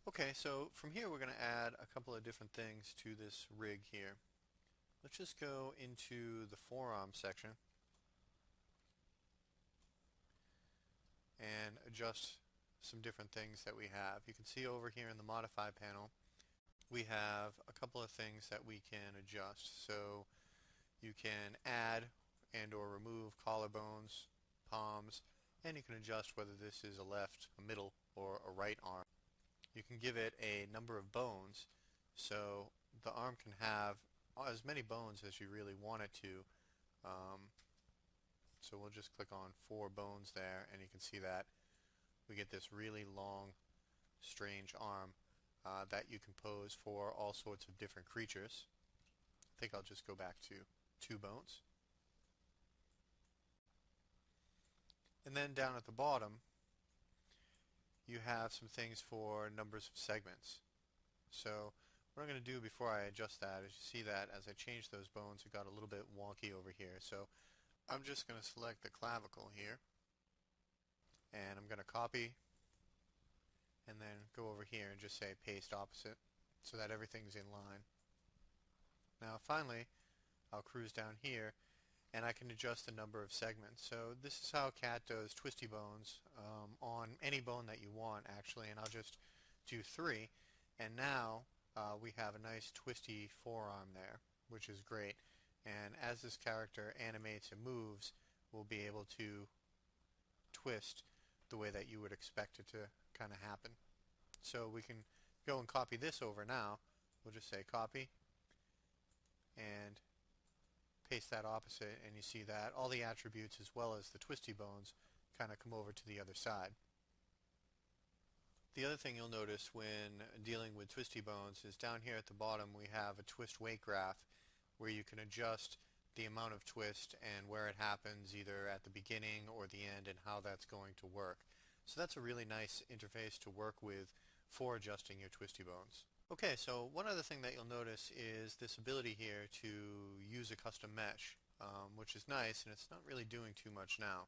Okay, so from here we're going to add a couple of different things to this rig here. Let's just go into the forearm section and adjust some different things that we have. You can see over here in the Modify panel we have a couple of things that we can adjust. So you can add and or remove collarbones, palms, and you can adjust whether this is a left, a middle, or a right arm. You can give it a number of bones, so the arm can have as many bones as you really want it to. So we'll just click on 4 bones there, and you can see that we get this really long, strange arm that you can pose for all sorts of different creatures. I think I'll just go back to 2 bones. And then down at the bottom, you have some things for numbers of segments. So what I'm going to do before I adjust that is you see that as I change those bones it got a little bit wonky over here. So I'm just going to select the clavicle here and I'm going to copy and then go over here and just say paste opposite so that everything's in line. Now finally I'll cruise down here and I can adjust the number of segments. So this is how Cat does twisty bones on any bone that you want actually, and I'll just do 3, and now we have a nice twisty forearm there, which is great. And as this character animates and moves, we'll be able to twist the way that you would expect it to kind of happen. So we can go and copy this over now. We'll just say copy and paste that opposite, and you see that all the attributes as well as the twisty bones kind of come over to the other side. The other thing you'll notice when dealing with twisty bones is down here at the bottom we have a twist weight graph where you can adjust the amount of twist and where it happens either at the beginning or the end and how that's going to work. So that's a really nice interface to work with for adjusting your twisty bones. Okay, so one other thing that you'll notice is this ability here to use a custom mesh, which is nice, and it's not really doing too much now.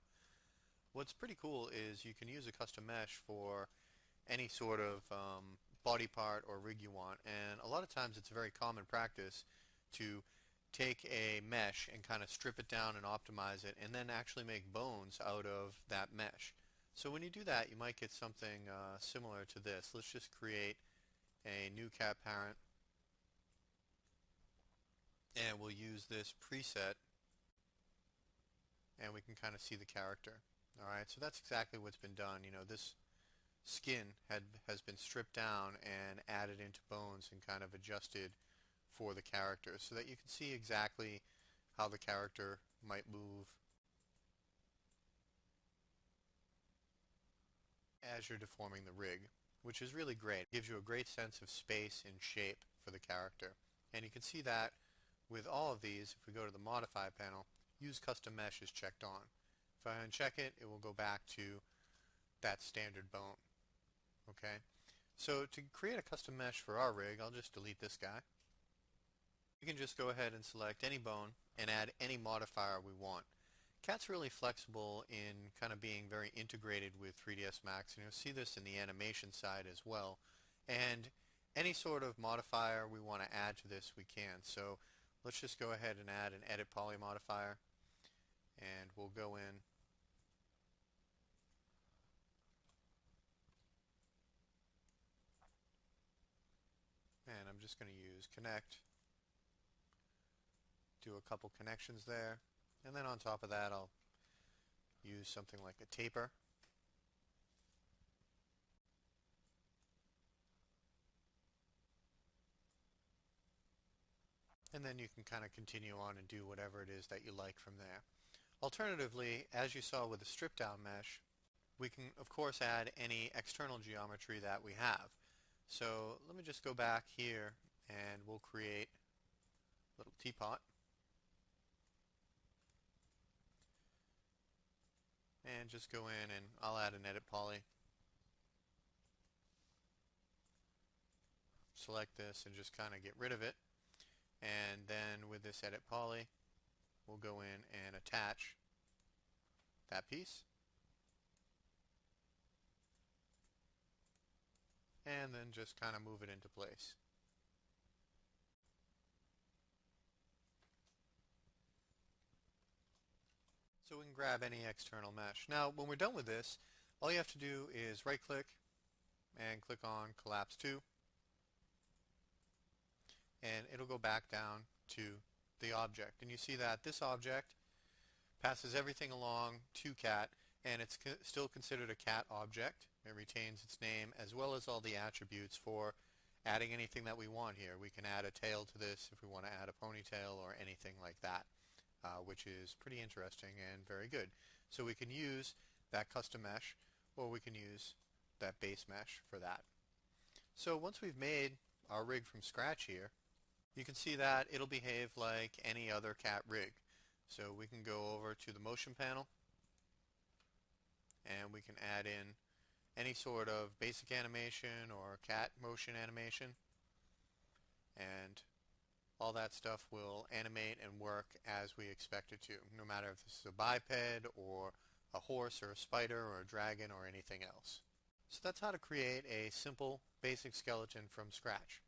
What's pretty cool is you can use a custom mesh for any sort of body part or rig you want, and a lot of times it's a very common practice to take a mesh and kind of strip it down and optimize it and then actually make bones out of that mesh. So when you do that you might get something similar to this. Let's just create a new cat parent and we'll use this preset and we can kind of see the character. Alright, so that's exactly what's been done. You know, this skin has been stripped down and added into bones and kind of adjusted for the character so that you can see exactly how the character might move as you're deforming the rig, which is really great. It gives you a great sense of space and shape for the character. And you can see that with all of these, if we go to the Modify panel, Use Custom Mesh is checked on. If I uncheck it, it will go back to that standard bone. Okay? So to create a custom mesh for our rig, I'll just delete this guy. We can just go ahead and select any bone and add any modifier we want. Cat's really flexible in kind of being very integrated with 3ds Max, and you'll see this in the animation side as well. And any sort of modifier we want to add to this we can. So let's just go ahead and add an edit poly modifier, and we'll go in and I'm just going to use connect, do a couple connections there, and then on top of that I'll use something like a taper. And then you can kind of continue on and do whatever it is that you like from there. Alternatively, as you saw with the strip down mesh, we can of course add any external geometry that we have. So let me just go back here and we'll create a little teapot. And just go in and I'll add an edit poly. Select this and just kind of get rid of it. And then with this edit poly, we'll go in and attach that piece. and then just kind of move it into place. So we can grab any external mesh. Now when we're done with this, all you have to do is right click and click on Collapse to, and it'll go back down to the object. And you see that this object passes everything along to cat, and it's still considered a cat object. It retains its name as well as all the attributes for adding anything that we want here. We can add a tail to this if we want to add a ponytail or anything like that, which is pretty interesting and very good. So we can use that custom mesh, or we can use that base mesh for that. So once we've made our rig from scratch here, you can see that it'll behave like any other cat rig. So we can go over to the motion panel, and we can add in any sort of basic animation or cat motion animation, and all that stuff will animate and work as we expect it to, no matter if this is a biped or a horse or a spider or a dragon or anything else. So that's how to create a simple basic skeleton from scratch.